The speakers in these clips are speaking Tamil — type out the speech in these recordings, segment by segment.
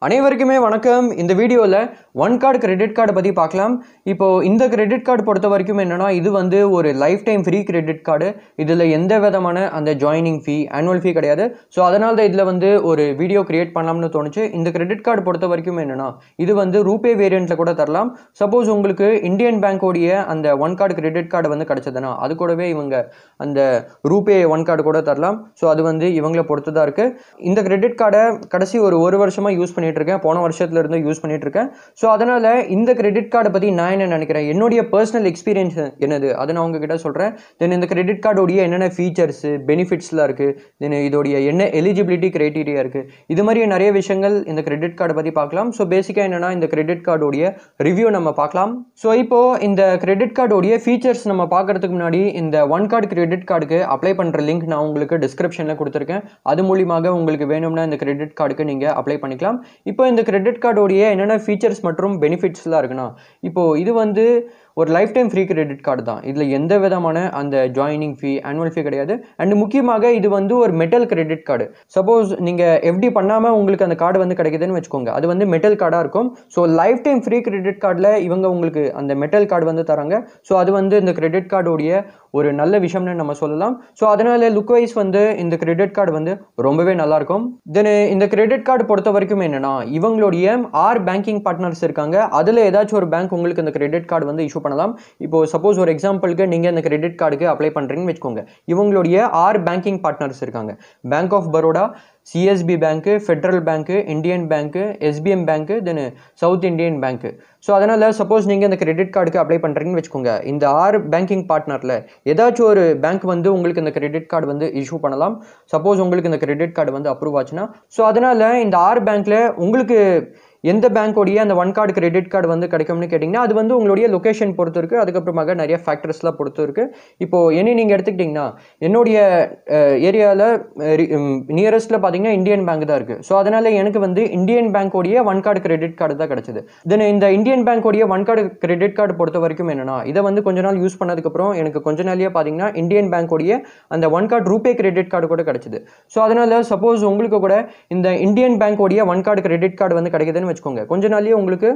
அனைவருக்குமே வணக்கம். இந்த வீடியோவில் ஒன் கார்டு கிரெடிட் கார்டு பற்றி பார்க்கலாம். இப்போது இந்த கிரெடிட் கார்டு பொறுத்த வரைக்கும் என்னென்னா, இது வந்து ஒரு life time free credit card. இதில் எந்த விதமான அந்த ஜாயினிங் ஃபீ, ஆனுவல் ஃபீ கிடையாது. ஸோ அதனால தான் இதில் வந்து ஒரு வீடியோ கிரியேட் பண்ணலாம்னு தோணுச்சு. இந்த கிரெடிட் கார்டு பொறுத்த வரைக்கும் என்னென்னா, இது வந்து ரூபே வேரியண்ட்டில் கூட தரலாம். சப்போஸ் உங்களுக்கு இந்தியன் பேங்கோடைய அந்த ஒன் கார்டு கிரெடிட் கார்டு வந்து கிடச்சதுன்னா, அது கூடவே இவங்க அந்த ரூபே ஒன் கார்டு கூட தரலாம். ஸோ அது வந்து இவங்களை பொறுத்து தான் இருக்குது. இந்த கிரெடிட் கார்டை கடைசி ஒரு வருஷமாக யூஸ் பண்ணிட்டு இருக்கேன். போன வருஷத்துல இருந்து யூஸ் பண்ணிட்டு இருக்கேன். ஸோ அதனால இந்த கிரெடிட் கார்டை பற்றி நான் என்ன நினைக்கிறேன், என்னுடைய பர்சனல் எக்ஸ்பீரியன்ஸ் என்னது அதை நான் உங்ககிட்ட சொல்கிறேன். தென் இந்த கிரெடிட் கார்டோடைய என்னென்ன ஃபீச்சர்ஸ், பெனிஃபிட்ஸ்லாம் இருக்குது, தென் இதோடைய என்ன எலிஜிபிலிட்டி கிரைட்டீரியா இருக்குது, இது மாதிரி நிறைய விஷயங்கள் இந்த கிரெடிட் கார்டை பற்றி பார்க்கலாம். ஸோ பேசிக்காக என்னென்னா, இந்த கிரெடிட் கார்டோடைய ரிவ்யூ நம்ம பார்க்கலாம். ஸோ இப்போது இந்த கிரெடிட் கார்டோடைய ஃபீச்சர்ஸ் நம்ம பார்க்கறதுக்கு முன்னாடி இந்த ஒன் கார்டு கிரெடிட் கார்டுக்கு அப்ளை பண்ணுற லிங்க் நான் உங்களுக்கு டிஸ்கிரிப்ஷனில் கொடுத்துருக்கேன். அது மூலியமாக உங்களுக்கு வேணும்னா இந்த கிரெடிட் கார்டுக்கு நீங்கள் அப்ளை பண்ணிக்கலாம். இப்போ இந்த கிரெடிட் கார்டோடைய என்னென்ன ஃபீச்சர்ஸ் மற்றும் பெனிஃபிட்ஸ்லாம் இருக்குன்னா, இப்போது இது வந்து ஒரு life time free credit card தான். இதில் எந்த விதமான அந்த ஜாயினிங் ஃபீ, ஆனுவல் ஃபீ கிடையாது. அண்ட் முக்கியமாக இது வந்து ஒரு மெட்டல் கிரெடிட் கார்டு. சப்போஸ் நீங்கள் எஃப்டி பண்ணாமல் உங்களுக்கு அந்த கார்டு வந்து கிடைக்குதுன்னு வச்சுக்கோங்க, அது வந்து மெட்டல் கார்டாக இருக்கும். So life time free credit கார்டில் இவங்க உங்களுக்கு அந்த மெட்டல் கார்டு வந்து தராங்க. ஸோ அது வந்து இந்த கிரெடிட் கார்டோடைய ஒரு நல்ல விஷயம்னு நம்ம சொல்லலாம். ஸோ அதனால லுக் வைஸ் வந்து இந்த கிரெடிட் கார்டு வந்து ரொம்பவே நல்லாயிருக்கும். தென் இந்த கிரெடிட் கார்டு பொறுத்த வரைக்கும் என்னென்னா, இவங்களுடைய 6 பேங்கிங் பார்ட்னர்ஸ் இருக்காங்க. அதில் ஏதாச்சும் ஒரு பேங்க் உங்களுக்கு இந்த கிரெடிட் கார்டு வந்து இஷ்யூ பண்ணலாம். இப்போ சப்போஸ் ஒரு எக்ஸாம்பிளுக்கு நீங்கள் இந்த கிரெடிட் கார்டுக்கு அப்ளை பண்ணுறீங்கன்னு வச்சுக்கோங்க. இவங்களுடைய 6 பேங்கிங் பார்ட்னர்ஸ் இருக்காங்க. Bank of Baroda, CSB bank, federal bank, Indian bank, SBM bank, then south Indian bank. So அதனால் சப்போஸ் நீங்கள் இந்த கிரெடிட் கார்டுக்கு அப்ளை பண்ணுறீங்கன்னு வச்சுக்கோங்க, இந்த 6 பேங்கிங் பார்ட்னரில் ஏதாச்சும் ஒரு பேங்க் வந்து உங்களுக்கு இந்த கிரெடிட் கார்டு வந்து இஷ்யூ பண்ணலாம். சப்போஸ் உங்களுக்கு இந்த கிரெடிட் கார்டு வந்து அப்ரூவ் ஆச்சுன்னா. ஸோ அதனால் இந்த 6 பேங்க்கில் உங்களுக்கு எந்த பேங்க்கோடைய அந்த ஒன் கார்டு கிரெடிட் கார்டு வந்து கிடைக்கும்னு கேட்டிங்கன்னா, அது வந்து உங்களுடைய லொக்கேஷன் பொறுத்து இருக்குது. அதுக்கப்புறமாக நிறைய ஃபேக்டர்ஸ்லாம் பொறுத்து இருக்குது. இப்போது என்ன நீங்கள் எடுத்துக்கிட்டிங்கன்னா, என்னுடைய ஏரியாவில் நியரஸ்ட்டில் பார்த்தீங்கன்னா இந்தியன் பேங்க் தான் இருக்குது. ஸோ அதனால் எனக்கு வந்து இந்தியன் பேங்க்கோடைய ஒன் கார்டு கிரெடிட் கார்டு தான் கிடச்சிது. தென் இந்த இந்தியன் பேங்க்கோடைய ஒன் கார்டு கிரெடிட் கார்டு பொறுத்த வரைக்கும் என்னென்னா, இதை வந்து கொஞ்ச நாள் யூஸ் பண்ணதுக்கப்புறம் எனக்கு கொஞ்ச நாளையே பார்த்தீங்கன்னா இந்தியன் பேங்க்கோடைய அந்த one card RuPay credit card கூட கிடச்சிது. ஸோ அதனால் சப்போஸ் உங்களுக்கு கூட இந்த இந்தியன் பேங்க்கோடைய ஒன் கார்டு கிரெடிட் கார்டு வந்து கிடைக்குதுன்னு வச்சுக்கோங்க, கொஞ்ச நாள்லயே உங்களுக்கு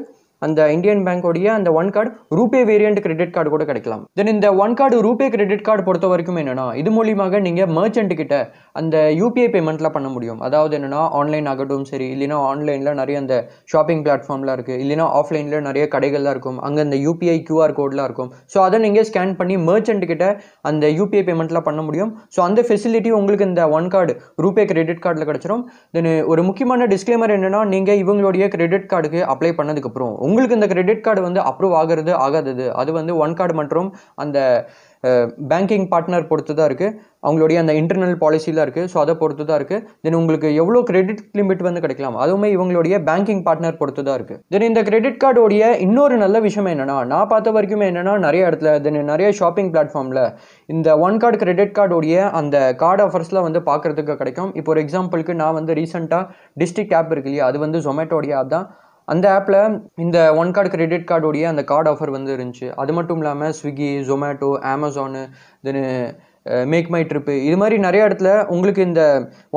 அந்த இந்தியன் பேங்கோடைய அந்த one card RuPay variant credit card கூட கிடைக்கலாம். தென் இந்த one card RuPay credit card பொறுத்த வரைக்கும் என்னன்னா, இது மூலியமாக நீங்கள் மர்ச்சன்ட் கிட்ட அந்த யூபிஐ பேமெண்ட்லாம் பண்ண முடியும். அதாவது என்னன்னா, ஆன்லைன் ஆகட்டும் சரி, இல்லைனா ஆன்லைனில் நிறைய அந்த ஷாப்பிங் பிளாட்ஃபார்ம்லாம் இருக்குது, இல்லைனா ஆஃப்லைனில் நிறைய கடைகள்லாம் இருக்கும், அங்கே அந்த யூபிஐ QR கோட்லாம் இருக்கும். ஸோ அதை நீங்கள் ஸ்கேன் பண்ணி மர்ச்சன்ட் கிட்ட அந்த யூபிஐ பேமெண்ட்லாம் பண்ண முடியும். ஸோ அந்த ஃபெசிலிட்டி உங்களுக்கு இந்த ஒன் கார்டு ரூபே கிரெடிட் கார்டில் கிடச்சிரும். தென் ஒரு முக்கியமான டிஸ்க்ளைமர் என்னன்னா, நீங்கள் இவங்களுடைய கிரெடிட் கார்டுக்கு அப்ளை பண்ணதுக்கப்புறம் உங்களுக்கு இந்த கிரெடிட் கார்டு வந்து அப்ரூவ் ஆகாதது அது வந்து ஒன் கார்டு மற்றும் அந்த பேங்கிங் பார்ட்னர் பொறுத்து தான் இருக்குது. அவங்களுடைய அந்த இன்டர்னல் பாலிசிலாம் இருக்குது. ஸோ அதை பொறுத்து தான் இருக்குது. தென் உங்களுக்கு எவ்வளோ கிரெடிட் லிமிட் வந்து கிடைக்கலாம், அதுவுமே இவங்களுடைய பேங்கிங் பார்ட்னர் பொறுத்து தான் இருக்குது. தென் இந்த கிரெடிட் கார்டோடைய இன்னொரு நல்ல விஷயம் என்னென்னா, நான் பார்த்த வரைக்குமே என்னென்னா, நிறைய இடத்துல தென் நிறைய ஷாப்பிங் பிளாட்ஃபார்மில் இந்த ஒன் கார்டு கிரெடிட் கார்டோடைய அந்த கார்டு ஆஃபர்ஸ்லாம் வந்து பார்க்குறதுக்கு கிடைக்கும். இப்போ ஒரு எக்ஸாம்பிளுக்கு நான் வந்து ரீசெண்டாக டிஸ்ட்ரிக்ட் ஆப் இருக்கு இல்லையா, அது வந்து ஜொமேட்டோடைய ஆப் தான். அந்த ஆப்பில் இந்த ஒன் கார்டு கிரெடிட் கார்டோடைய அந்த கார்டு ஆஃபர் வந்து இருந்துச்சு. அது மட்டும் இல்லாமல் Swiggy, Zomato, Amazon, then make my trip, இது மாதிரி நிறைய இடத்துல உங்களுக்கு இந்த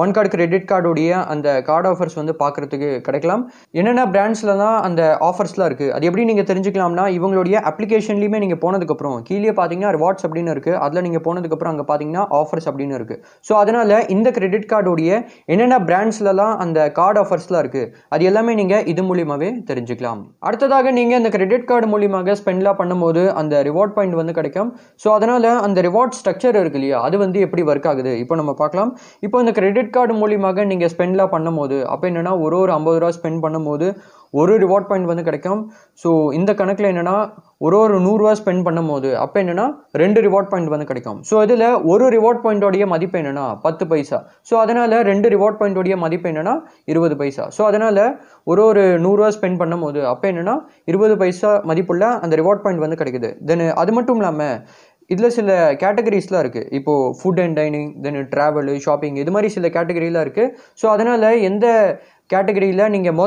ஒன் கார்டு கிரெடிட் கார்டோடைய அந்த கார்டு ஆஃபர்ஸ் வந்து பார்க்குறதுக்கு கிடைக்கலாம். என்னென்ன பிராண்ட்ஸில் தான் அந்த ஆஃபர்ஸ்லாம் இருக்குது, அது எப்படி நீங்கள் தெரிஞ்சுக்கலாம்னா, இவங்களுடைய அப்ளிகேஷன்லேயுமே நீங்கள் போனதுக்கப்புறம் கீழே பார்த்தீங்கன்னா ரிவார்ட்ஸ் அப்படின்னு இருக்குது. அதில் நீங்கள் போனதுக்கப்புறம் அங்கே பார்த்தீங்கன்னா ஆஃபர்ஸ் அப்படின்னு இருக்குது. ஸோ அதனால் இந்த கிரெடிட் கார்டோடைய என்னென்ன பிராண்ட்ஸ்லாம் அந்த கார்டு ஆஃபர்ஸ்லாம் இருக்குது, அது எல்லாமே நீங்கள் இது மூலியமாகவே தெரிஞ்சுக்கலாம். அடுத்ததாக நீங்கள் இந்த கிரெடிட் கார்டு மூலியமாக ஸ்பெண்ட்லாம் பண்ணும்போது அந்த ரிவார்ட் பாயிண்ட் வந்து கிடைக்கும். ஸோ அதனால் அந்த ரிவார்ட் ஸ்ட்ரக்சர் இருக்குது இல்லையா, அது வந்து எப்படி ஒர்க் ஆகுது இப்போ நம்ம பார்க்கலாம். இப்போ இந்த கிரெடிட் கார்டு மூலியமாக நீங்கள் ஸ்பெண்ட்லாம் பண்ணும்போது அப்போ என்னென்னா, ஒரு 50 ரூபா ஸ்பெண்ட் பண்ணும்போது ஒரு ரிவார்ட் பாயிண்ட் வந்து கிடைக்கும். ஸோ இந்த கணக்கில் என்னென்னா, ஒரு 100 ரூபா ஸ்பெண்ட் பண்ணும்போது அப்போ என்னென்னா 2 ரிவார்ட் பாயிண்ட் வந்து கிடைக்கும். ஸோ இதில் ஒரு ரிவார்ட் பாயிண்டோடைய மதிப்பு என்னென்னா 10 பைசா. ஸோ அதனால் 2 ரிவார்ட் பாயிண்டோடைய மதிப்பு என்னென்னா 20 பைசா. ஸோ அதனால் ஒரு 100 ரூபா ஸ்பெண்ட் பண்ணும்போது அப்போ என்னென்னா 20 பைசா மதிப்புள்ள அந்த ரிவார்ட் பாயிண்ட் வந்து கிடைக்குது. தென் அது மட்டும் இல்லாமல் இதில் சில கேட்டகரிஸ்லாம் இருக்குது. இப்போது food and dining, then travel, shopping, இது மாதிரி சில கேட்டகரிலாம் இருக்குது. ஸோ அதனால் எந்த கேட்டகரியில் நீங்கள்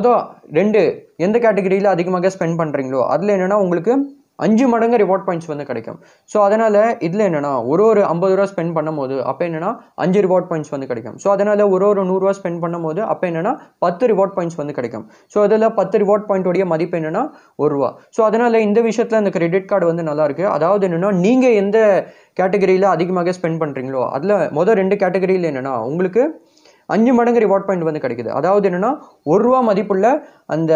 எந்த கேட்டகரியில் அதிகமாக ஸ்பெண்ட் பண்ணுறீங்களோ அதில் என்னென்னா உங்களுக்கு 5 மடங்கு ரிவார்ட் பாயிண்ட்ஸ் வந்து கிடைக்கும். ஸோ அதனால் இதில் என்னென்னா ஒரு 50 ரூபா ஸ்பெண்ட் பண்ணும்போது அப்போ என்னென்னா 5 ரிவார்ட் பாயிண்ட்ஸ் வந்து கிடைக்கும். ஸோ அதனால் ஒரு 100 ரூபா ஸ்பெண்ட் பண்ணும்போது அப்போ என்னென்னா 10 ரிவார்ட் பாயிண்ட்ஸ் வந்து கிடைக்கும். ஸோ அதில் 10 ரிவார்ட் பாயிண்ட்டோடைய மதிப்பு என்னென்னா ₹1. ஸோ அதனால் இந்த விஷயத்தில் இந்த கிரெடிட் கார்டு வந்து நல்லாயிருக்கு. அதாவது என்னென்னா நீங்கள் எந்த கேட்டகரியில் அதிகமாக ஸ்பெண்ட் பண்ணுறீங்களோ அதில் மொதல் 2 கேட்டகரியில் என்னென்னா உங்களுக்கு 5 மடங்கு ரிவார்ட் பாயிண்ட் வந்து கிடைக்குது. அதாவது என்னென்னா ₹1 மதிப்புள்ள அந்த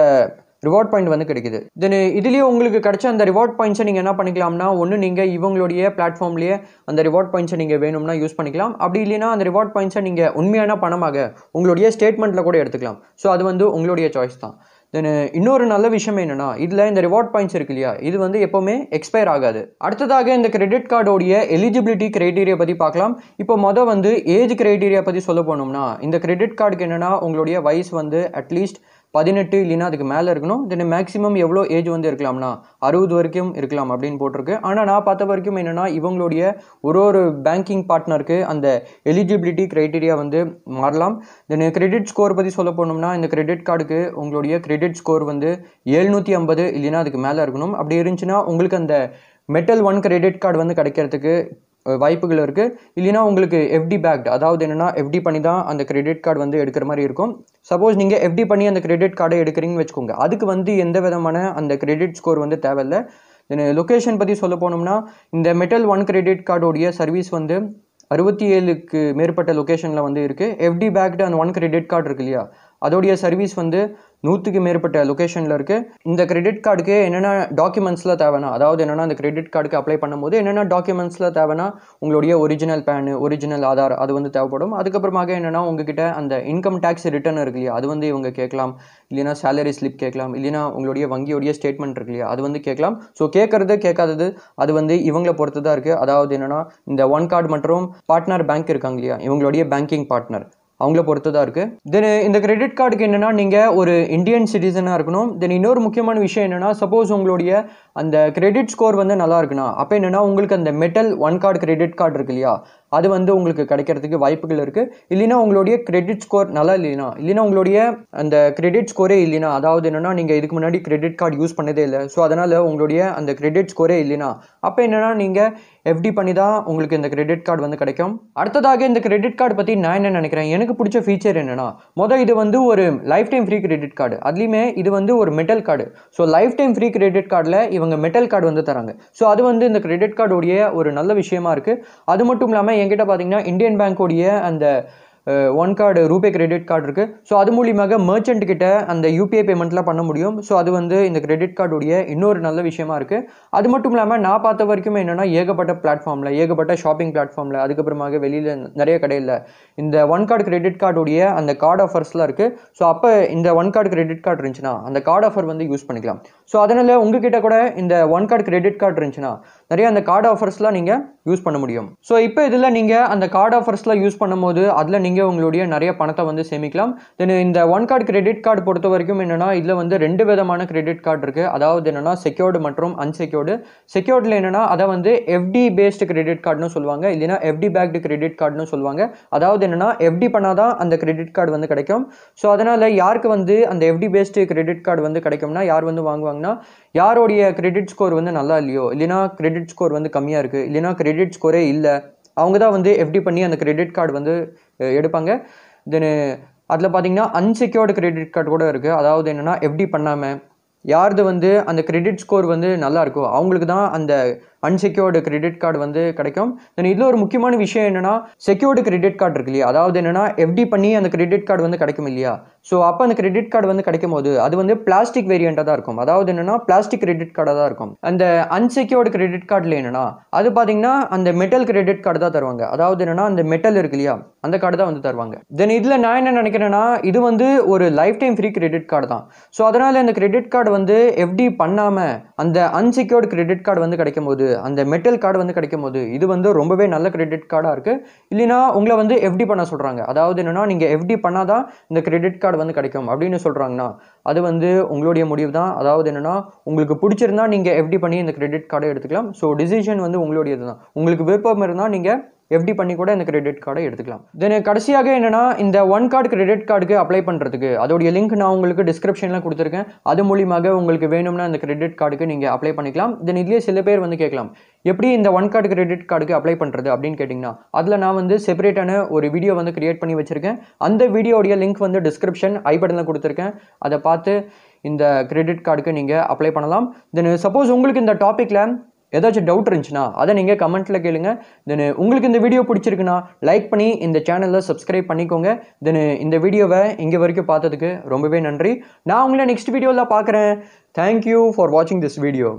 ரிவார்ட் பாயிண்ட் வந்து கிடைக்குது. தென் இதுலேயே உங்களுக்கு கிடைச்ச அந்த ரிவார்ட் பாயிண்ட்ஸை நீங்கள் என்ன பண்ணிக்கலாம்னா, ஒன்று நீங்கள் இவங்களுடைய பிளாட்ஃபார்ம்லேயே அந்த ரிவார்ட் பாயிண்ட்ஸை நீங்கள் வேணும்னா யூஸ் பண்ணிக்கலாம். அப்படி இல்லைனா அந்த ரிவார்ட் பாயிண்ட்ஸை நீங்கள் உண்மையான பணமாக உங்களுடைய ஸ்டேட்மெண்ட்டில் கூட எடுத்துக்கலாம். ஸோ அது வந்து உங்களுடைய சாய்ஸ் தான். தென் இன்னொரு நல்ல விஷயம் என்னென்னா, இதில் இந்த ரிவார்ட் பாயிண்ட்ஸ் இருக்கு இல்லையா, இது வந்து எப்போவுமே எக்ஸ்பயர் ஆகாது. அடுத்ததாக இந்த கிரெடிட் கார்டோடைய எலிஜிபிலிட்டி கிரைட்டீரியா பற்றி பார்க்கலாம். இப்போ வந்து ஏஜ் கிரைட்டீரியா பற்றி சொல்ல போனோம்னா, இந்த கிரெடிட் கார்டுக்கு என்னென்னா உங்களுடைய வயசு வந்து அட்லீஸ்ட் 18 இல்லைனா அதுக்கு மேலே இருக்கணும். தென் மேக்ஸிமம் எவ்வளோ ஏஜ் வந்து இருக்கலாம்னா 60 வரைக்கும் இருக்கலாம் அப்படின்னு போட்டிருக்கு. ஆனால் நான் பார்த்த வரைக்கும் என்னென்னா இவங்களுடைய ஒரு பேங்கிங் பார்ட்னருக்கு அந்த எலிஜிபிலிட்டி க்ரைட்டீரியா வந்து மாறலாம். தென் கிரெடிட் ஸ்கோர் பற்றி சொல்ல போனோம்னா, இந்த கிரெடிட் கார்டுக்கு உங்களுடைய கிரெடிட் ஸ்கோர் வந்து 750 இல்லைனா அதுக்கு மேலே இருக்கணும். அப்படி இருந்துச்சுன்னா உங்களுக்கு அந்த மெட்டல் 1 கிரெடிட் கார்டு வந்து கிடைக்கிறதுக்கு வாய்ப்புகள் இருக்குது. இல்லைனா உங்களுக்கு எஃப்டி பேக்ட், அதாவது என்னென்னா எஃப்டி பண்ணி தான் அந்த கிரெடிட் கார்டு வந்து எடுக்கிற மாதிரி இருக்கும். சப்போஸ் நீங்கள் எஃப்டி பண்ணி அந்த கிரெடிட் கார்டை எடுக்கிறீங்கன்னு வச்சுக்கோங்க, அதுக்கு வந்து எந்த விதமான அந்த கிரெடிட் ஸ்கோர் வந்து தேவையில்லை. தென் லொக்கேஷன் பற்றி சொல்ல போனோம்னா, இந்த மெட்டல் 1 கிரெடிட் கார்டோடைய சர்வீஸ் வந்து 67க்கு மேற்பட்ட லொக்கேஷனில் வந்து இருக்குது. எஃப்டி பேக்டு அந்த 1 கிரெடிட் கார்டு இருக்கு இல்லையா, அதோடைய சர்வீஸ் வந்து 100க்கு மேற்பட்ட லொக்கேஷனில் இருக்குது. இந்த கிரெடிட் கார்டுக்கு என்னென்ன டாக்குமெண்ட்ஸில் தேவைன்னா, அதாவது என்னென்னா அந்த கிரெடிட் கார்டுக்கு அப்ளை பண்ணும்போது என்னென்ன டாக்குமெண்ட்ஸில் தேவைன்னா, உங்களுடைய ஒரிஜினல் பேனு, ஒரிஜினல் ஆதார் அது வந்து தேவைப்படும். அதுக்கப்புறமாக என்னென்னா உங்ககிட்ட அந்த இன்கம் டேக்ஸ் ரிட்டர்ன் இருக்கு இல்லையா, அது வந்து இவங்க கேட்கலாம். இல்லைனா சேலரி ஸ்லிப் கேட்கலாம். இல்லைனா உங்களுடைய வங்கியோடைய ஸ்டேட்மெண்ட் இருக்கு இல்லையா, அது வந்து கேட்கலாம். ஸோ கேட்கறது கேட்காதது அது வந்து இவங்களை பொறுத்து தான் இருக்குது. அதாவது என்னென்னா இந்த 1 கார்டு மற்றும் பார்ட்னர் பேங்க் இருக்காங்க இல்லையா, இவங்களுடைய பேங்கிங் பார்ட்னர் அவங்கள பொறுத்து தான் இருக்குது. தென் இந்த கிரெடிட் கார்டுக்கு என்னென்னா நீங்கள் ஒரு இந்தியன் சிட்டிசனாக இருக்கணும். தென் இன்னொரு முக்கியமான விஷயம் என்னென்னா, சப்போஸ் உங்களுடைய அந்த கிரெடிட் ஸ்கோர் வந்து நல்லா இருக்குன்னா அப்போ என்னென்னா உங்களுக்கு அந்த மெட்டல் 1 கார்டு கிரெடிட் கார்டு இருக்கு இல்லையா, அது வந்து உங்களுக்கு கிடைக்கிறதுக்கு வாய்ப்புகள் இருக்குது. இல்லைனா உங்களுடைய கிரெடிட் ஸ்கோர் நல்லா இல்லைனா உங்களுடைய அந்த கிரெடிட் ஸ்கோரே இல்லைனா, அதாவது என்னென்னா நீங்கள் இதுக்கு முன்னாடி கிரெடிட் கார்டு யூஸ் பண்ணதே இல்லை, ஸோ அதனால் உங்களுடைய அந்த கிரெடிட் ஸ்கோரே இல்லைனா அப்போ என்னென்னா நீங்கள் எஃப்டி பண்ணி தான் உங்களுக்கு இந்த கிரெடிட் கார்டு வந்து கிடைக்கும். அடுத்ததாக இந்த கிரெடிட் கார்டு பற்றி நான் என்ன நினைக்கிறேன், எனக்கு பிடிச்ச ஃபீச்சர் என்னென்னா, இது வந்து ஒரு life time free credit card. அதுலேயுமே இது வந்து ஒரு metal card. So life time free credit கார்டில் இவங்க மெட்டல் கார்டு வந்து தராங்க. ஸோ அது வந்து இந்த கிரெடிட் கார்டோடைய ஒரு நல்ல விஷயமா இருக்குது. அது மட்டும் இல்லாமல் என்கிட்ட பார்த்தீங்கன்னா இந்தியன் பேங்கோடைய அந்த 1 கார்டு ரூபே கிரெடிட் கார்டு இருக்குது. ஸோ அது மூலியமாக மர்ச்சன்ட் கிட்ட அந்த யூபிஐ பேமெண்ட்லாம் பண்ண முடியும். ஸோ அது வந்து இந்த கிரெடிட் கார்டுடைய இன்னொரு நல்ல விஷயமா இருக்குது. அது மட்டும் இல்லாமல் நான் பார்த்த வரைக்கும் என்னென்னா ஏகப்பட்ட பிளாட்ஃபார்மில், ஏகப்பட்ட ஷாப்பிங் பிளாட்ஃபார்மில், அதுக்கப்புறமாக வெளியில் நிறைய கடையில் இந்த 1 கார்டு கிரெடிட் கார்டுடைய அந்த கார்டு ஆஃபர்ஸ்லாம் இருக்குது. ஸோ அப்போ இந்த 1 கார்டு கிரெடிட் கார்டு இருந்துச்சுன்னா அந்த கார்டு ஆஃபர் வந்து யூஸ் பண்ணிக்கலாம். ஸோ அதனால் உங்ககிட்ட கூட இந்த 1 கார்டு கிரெடிட் கார்டு இருந்துச்சுன்னா நிறைய அந்த கார்டு ஆஃபர்ஸ்லாம் நீங்கள் யூஸ் பண்ண முடியும். ஸோ இப்போ இதில் நீங்கள் அந்த கார்டு ஆஃபர்ஸ்லாம் யூஸ் பண்ணும்போது அதில் நீங்கள் உங்களுடைய நிறைய பணத்தை வந்து சேமிக்கலாம். தென் இந்த 1 கார்டு கிரெடிட் கார்டு பொறுத்த வரைக்கும் என்னென்னா இதில் வந்து 2 விதமான கிரெடிட் கார்டு இருக்குது. அதாவது என்னென்னா செக்யூர்டு மற்றும் அன்செக்யூர்டு. செக்யூர்டில் என்னென்னா அதை வந்து எஃப்டி பேஸ்டு கிரெடிட் கார்டுன்னு சொல்லுவாங்க, இல்லைனா எஃப்டி பேக்டு கிரெடிட் கார்டுன்னு சொல்லுவாங்க. அதாவது என்னென்னா எஃப்டி பண்ணாதான் அந்த கிரெடிட் கார்டு வந்து கிடைக்கும். ஸோ அதனால் யாருக்கு வந்து அந்த எஃப்டி பேஸ்டு கிரெடிட் கார்டு வந்து கிடைக்கும்னா, யார் வந்து வாங்குவாங்கன்னா, யாரோடைய கிரெடிட் ஸ்கோர் வந்து நல்லா இல்லையோ, இல்லைனா கிரெடிட் ஸ்கோர் வந்து கம்மியாக இருக்குது, இல்லைனா கிரெடிட் ஸ்கோரே இல்லை, அவங்க தான் வந்து எஃப்டி பண்ணி அந்த கிரெடிட் கார்டு வந்து எடுப்பாங்க. தென் அதில் பார்த்தீங்கன்னா அன்செக்யூர்டு கிரெடிட் கார்டு கூட இருக்குது. அதாவது என்னென்னா எஃப்டி பண்ணாமல் யாருது வந்து அந்த கிரெடிட் ஸ்கோர் வந்து நல்லா இருக்கோ அவங்களுக்கு தான் அந்த அன்செக்யூர்டு கிரெடிட் கார்டு வந்து கிடைக்கும். தென் இதில் ஒரு முக்கியமான விஷயம் என்னென்னா, செக்யூர்டு கிரெடிட் கார்டு இருக்கு இல்லையா, அதாவது என்னென்னா எஃப்டி பண்ணி அந்த கிரெடிட் கார்டு வந்து கிடைக்கும் இல்லையா. ஸோ அப்போ அந்த கிரெடிட் கார்டு வந்து கிடைக்கும் போது அது வந்து பிளாஸ்டிக் வேரியண்ட்டாக தான் இருக்கும். அதாவது என்னென்னா பிளாஸ்டிக் கிரெடிட் கார்டாக தான் இருக்கும். அந்த அன்செக்யூர்டு கிரெடிட் கார்டில் என்னென்னா அது பார்த்தீங்கன்னா அந்த மெட்டல் கிரெடிட் கார்டு தான் தருவாங்க. அதாவது என்னென்னா அந்த மெட்டல் இருக்கு இல்லையா, அந்த கார்டு தான் வந்து தருவாங்க. தென் இதில் நான் என்ன நினைக்கிறேன்னா, இது வந்து ஒரு life time free credit card தான். ஸோ அதனால் இந்த கிரெடிட் கார்டு வந்து எஃப்டி பண்ணாமல் அந்த அன்செக்யூர்டு கிரெடிட் கார்டு வந்து கிடைக்கும் போது, அந்த மெட்டல் கார்டு வந்து கிடைக்கும் போது இது வந்து ரொம்பவே நல்ல கிரெடிட் கார்டாக இருக்குது. இல்லைனா உங்களை வந்து எஃப்டி பண்ண சொல்கிறாங்க, அதாவது என்னென்னா நீங்கள் எஃப்டி பண்ணாதான் இந்த கிரெடிட் கார்டு வந்து கிடைக்கும் அப்படின்னு சொல்கிறாங்கன்னா அது வந்து உங்களுடைய முடிவு தான். அதாவது என்னென்னா உங்களுக்கு பிடிச்சிருந்தா நீங்கள் எஃப்டி பண்ணி இந்த கிரெடிட் கார்டை எடுத்துக்கலாம். ஸோ டிசிஷன் வந்து உங்களுடையது தான். உங்களுக்கு விருப்பம் இருந்தால் நீங்கள் எஃப்டி பண்ணி கூட இந்த கிரெடிட் கார்டை எடுத்துக்கலாம். தென் கடைசியாக என்னன்னா, இந்த ஒன் கார்டு கிரெடிட் கார்டுக்கு அப்ளை பண்ணுறதுக்கு அதோடைய லிங்க் நான் உங்களுக்கு டிஸ்கிரிப்ஷனில் கொடுத்துருக்கேன். அது மூலியமாக உங்களுக்கு வேணும்னா அந்த கிரெடிட் கார்டுக்கு நீங்கள் அப்ளை பண்ணிக்கலாம். தென் இதுலேயே சில பேர் வந்து கேட்கலாம், எப்படி இந்த ஒன் கார்டு கிரெடிட் கார்டுக்கு அப்ளை பண்ணுறது அப்படின்னு கேட்டிங்கன்னா, அதில் நான் வந்து செப்பரேட்டான ஒரு வீடியோ வந்து கிரியேட் பண்ணி வச்சுருக்கேன். அந்த வீடியோடைய லிங்க் வந்து டிஸ்கிரிப்ஷன் ஐ பட்டனில் கொடுத்துருக்கேன். அதை பார்த்து இந்த கிரெடிட் கார்டுக்கு நீங்கள் அப்ளை பண்ணலாம். தென் சப்போஸ் உங்களுக்கு இந்த டாப்பிக்கில் ஏதாச்சும் டவுட் இருந்துச்சுன்னா அதை நீங்கள் கமெண்ட்டில் கேளுங்க. தென் உங்களுக்கு இந்த வீடியோ பிடிச்சிருக்குன்னா லைக் பண்ணி இந்த சேனலில் சப்ஸ்கிரைப் பண்ணிக்கோங்க. தென் இந்த வீடியோவை இங்கே வரைக்கும் பார்த்ததுக்கு ரொம்பவே நன்றி. நான் உங்களை நெக்ஸ்ட் வீடியோவில் பார்க்குறேன். தேங்க்யூ ஃபார் வாட்சிங் திஸ் வீடியோ.